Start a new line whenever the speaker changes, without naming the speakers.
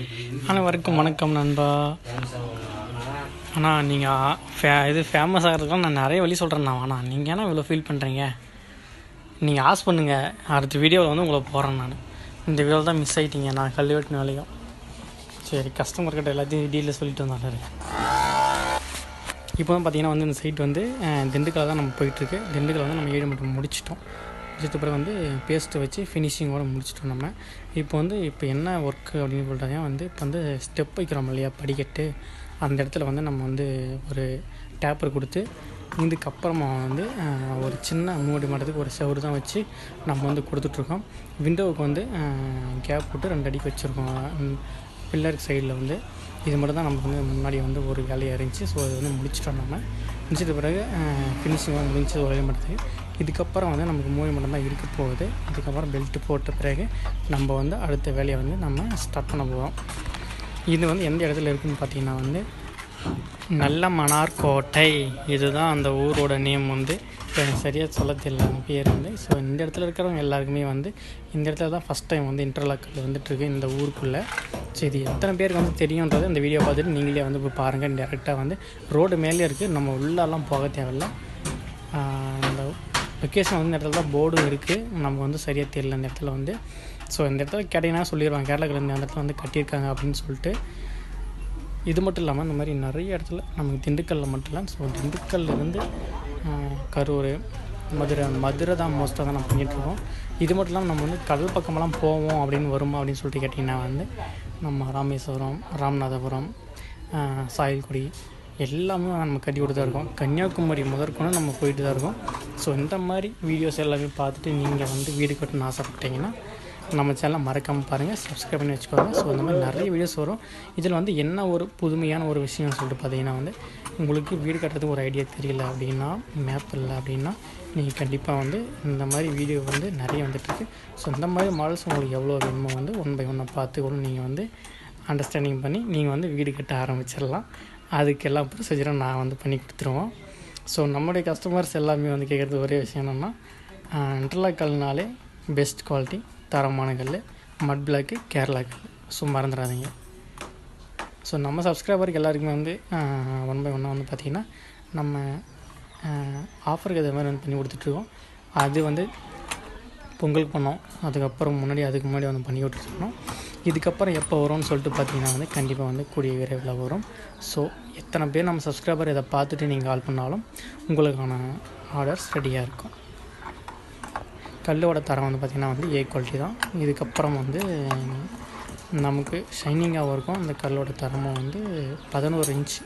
அனைவருக்கும் வணக்கம் நண்பா. ஆனால் நீங்கள் இது ஃபேமஸ் ஆகிறதுக்குலாம் நான் நிறைய வழி சொல்கிறேண்ணா. ஆனால் நீங்கள் ஏன்னா இவ்வளோ ஃபீல் பண்ணுறீங்க? நீங்கள் ஆஸ் பண்ணுங்கள், அடுத்த வீடியோவில் வந்து உங்களை போகிறேன். நான் இந்த வீடியோவில் தான் மிஸ் ஆகிட்டீங்க. நான் கல் வெட்டின வேலையும் சரி கஸ்டமர்கிட்ட எல்லாத்தையும் டீலில் சொல்லிட்டு வந்தாரு. இப்போ தான் பார்த்தீங்கன்னா வந்து இந்த சைட் வந்து திண்டுக்கல்ல தான் நம்ம போயிட்டுருக்கு. திண்டுக்கல்ல வந்து நம்ம 7 மட்டும் முடிச்சிட்டோம். முடிச்சது பிறகு வந்து பேஸ்ட்டு வச்சு ஃபினிஷிங்கோடு முடிச்சிட்டோம். நம்ம இப்போ என்ன ஒர்க்கு அப்படின்னு சொல்கிறதா வந்து இப்போ வந்து ஸ்டெப் வைக்கிறோம் இல்லையா, படிக்கட்டு. அந்த இடத்துல வந்து நம்ம வந்து ஒரு டேப்பர் கொடுத்து இதுக்கப்புறமா வந்து ஒரு சின்ன மூடி மாட்டத்துக்கு ஒரு செவரு தான் வச்சு நம்ம வந்து கொடுத்துட்ருக்கோம். விண்டோவுக்கு வந்து கேப் போட்டு 2 அடிக்கு வச்சுருக்கோம் பில்லருக்கு சைடில் வந்து. இது மட்டும் தான் நம்ம வந்து முன்னாடி வந்து ஒரு வேலையாக இருந்துச்சு. ஸோ அது வந்து முடிச்சிட்டோம். நம்ம முடிச்சது பிறகு ஃபினிஷிங் வந்து முடிச்சது ஒரே மாட்டத்துக்கு. இதுக்கப்புறம் வந்து நமக்கு மூவி மட்டும் தான் இருக்க போகுது. இதுக்கப்புறம் பெல்ட்டு போட்ட பிறகு நம்ம வந்து அடுத்த வேலையை வந்து நம்ம ஸ்டார்ட் பண்ண போகிறோம். இது வந்து எந்த இடத்துல இருக்குதுன்னு பார்த்தீங்கன்னா வந்து நல்ல மன்னார்கோட்டை. இதுதான் அந்த ஊரோட நேம் வந்து. இப்போ எனக்கு சரியாக சொல்ல தெரியல அந்த பேர் வந்து. ஸோ இந்த இடத்துல இருக்கிறவங்க எல்லாருக்குமே வந்து இந்த இடத்துல தான் ஃபஸ்ட் டைம் வந்து இன்டர்லாக்கில் வந்துட்டுருக்கு இந்த ஊருக்குள்ளே. சரி, இது எத்தனை பேருக்கு வந்து தெரியுன்றது இந்த வீடியோ பார்த்துட்டு நீங்களே வந்து இப்போ பாருங்கள். டேரெக்டாக வந்து ரோடு மேலே இருக்குது, நம்ம உள்ளெல்லாம் போக தேவையில்லை. இந்த லொக்கேஷன் வந்து இந்த இடத்துல தான் போர்டும் இருக்குது, நம்ம வந்து சரியாக தெரியல இந்த இடத்துல வந்து. ஸோ இந்த இடத்துல கேட்டிங்கன்னா சொல்லிடுவாங்க கேரளாவில் அந்த இடத்துல வந்து கட்டியிருக்காங்க அப்படின்னு சொல்லிட்டு. இது மட்டும் இல்லாமல் இந்த மாதிரி நிறைய இடத்துல நமக்கு திண்டுக்கல்லில் மட்டும் இல்லை. ஸோ திண்டுக்கல்லேருந்து கரூர், மதுரை தான் மோஸ்ட்டாக தான் நம்ம பண்ணிகிட்ருக்கோம். இது மட்டும் இல்லாமல் நம்ம வந்து கடல் பக்கமெல்லாம் போவோம் அப்படின்னு வருமா அப்படின்னு சொல்லிட்டு கேட்டிங்கன்னா வந்து நம்ம ராமேஸ்வரம், ராமநாதபுரம், சாயல்குடி எல்லாமே நம்ம கட்டி கொடுத்து தான் இருக்கோம். கன்னியாகுமரி முதற்கொண்டு நம்ம போயிட்டு தான் இருக்கோம். ஸோ இந்த மாதிரி வீடியோஸ் எல்லாமே பார்த்துட்டு நீங்கள் வந்து வீடு கட்டணும்னு ஆசைப்பட்டீங்கன்னா நம்ம சேனலை மறக்காமல் பாருங்கள், சப்ஸ்கிரைப் பண்ணி வச்சுக்கோங்க. ஸோ இந்த மாதிரி நிறைய வீடியோஸ் வரும். இதில் வந்து என்ன ஒரு புதுமையான ஒரு விஷயம்னு சொல்லிட்டு பார்த்தீங்கன்னா வந்து உங்களுக்கு வீடு கட்டுறதுக்கு ஒரு ஐடியா தெரியல அப்படின்னா, மேப் இல்லை அப்படின்னா நீங்கள் கண்டிப்பாக வந்து இந்த மாதிரி வீடியோ வந்து நிறைய வந்துட்டுருக்கு. ஸோ இந்த மாதிரி மாடல்ஸ் உங்களுக்கு எவ்வளோ வேணுமோ வந்து 1 by 1 பார்த்து கூட நீங்கள் வந்து அண்டர்ஸ்டாண்டிங் பண்ணி நீங்கள் வந்து வீடு கட்ட ஆரம்பிச்சிடலாம். அதுக்கு எல்லா ப்ரொசீஜரும் நான் வந்து பண்ணி கொடுத்துருவோம். ஸோ நம்முடைய கஸ்டமர்ஸ் எல்லாமே வந்து கேட்குறது ஒரே விஷயம் என்னென்னா, இன்டர்லாக் கல்னாலே பெஸ்ட் குவாலிட்டி, தரமான கல், மட் பிளாக்கு, கேரளா கல். ஸோ மறந்துடாதீங்க. ஸோ நம்ம சப்ஸ்கிரைபருக்கு எல்லாருக்குமே வந்து 1 by 1 வந்து பார்த்திங்கன்னா நம்ம ஆஃபருக்கு அதே மாதிரி வந்து பண்ணி கொடுத்துட்ருக்கோம். அது வந்து பொங்கலுக்கு பண்ணோம், அதுக்கு முன்னாடி வந்து பண்ணி கொடுத்துருக்கோம். இதுக்கப்புறம் எப்போ வரும்னு சொல்லிட்டு பார்த்தீங்கன்னா வந்து கண்டிப்பாக வந்து கூடிய விரைவில் வரும். ஸோ எத்தனை பேர் நம்ம சப்ஸ்கிரைபர் இதை பார்த்துட்டு நீங்கள் கால் பண்ணாலும் உங்களுக்கான ஆர்டர்ஸ் ரெடியாக இருக்கும். கல்லோட தரம் வந்து பார்த்திங்கன்னா வந்து ஏ குவாலிட்டி தான். இதுக்கப்புறம் வந்து நமக்கு ஷைனிங்காகவும் இருக்கும். அந்த கல்லோட தரமும் வந்து 11 இன்ச்